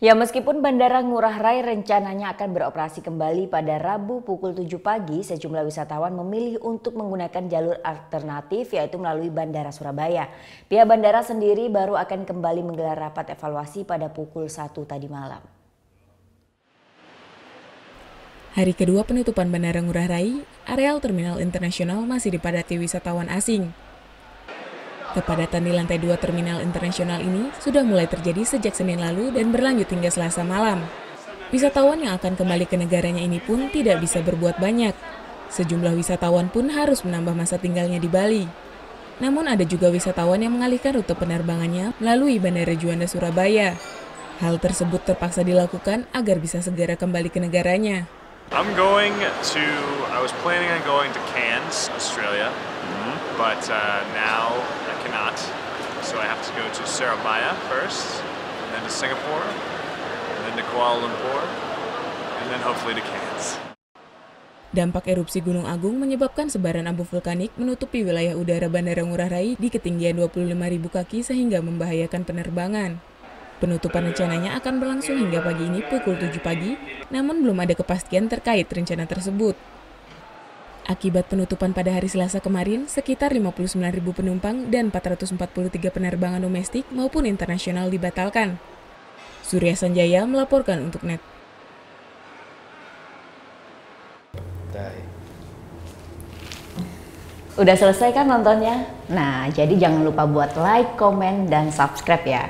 Ya, meskipun Bandara Ngurah Rai rencananya akan beroperasi kembali pada Rabu pukul 7 pagi, sejumlah wisatawan memilih untuk menggunakan jalur alternatif yaitu melalui Bandara Surabaya. Pihak bandara sendiri baru akan kembali menggelar rapat evaluasi pada pukul 1 tadi malam. Hari kedua penutupan Bandara Ngurah Rai, areal terminal internasional masih dipadati wisatawan asing. Kepadatan di lantai 2 terminal internasional ini sudah mulai terjadi sejak Senin lalu dan berlanjut hingga Selasa malam. Wisatawan yang akan kembali ke negaranya ini pun tidak bisa berbuat banyak. Sejumlah wisatawan pun harus menambah masa tinggalnya di Bali. Namun ada juga wisatawan yang mengalihkan rute penerbangannya melalui Bandara Juanda Surabaya. Hal tersebut terpaksa dilakukan agar bisa segera kembali ke negaranya. I was planning on going to Cairns, Australia, but now I cannot. So I have to go to Surabaya first, and then to Singapore, and then to Kuala Lumpur, and then hopefully to Cairns. Dampak erupsi Gunung Agung menyebabkan sebaran abu vulkanik menutupi wilayah udara Bandara Ngurah Rai di ketinggian 25.000 kaki sehingga membahayakan penerbangan. Penutupan rencananya akan berlangsung hingga pagi ini pukul 7 pagi, namun belum ada kepastian terkait rencana tersebut. Akibat penutupan pada hari Selasa kemarin, sekitar 59.000 penumpang dan 443 penerbangan domestik maupun internasional dibatalkan. Surya Sanjaya melaporkan untuk NET. Udah selesai kan nontonnya? Nah, jadi jangan lupa buat like, komen, dan subscribe ya.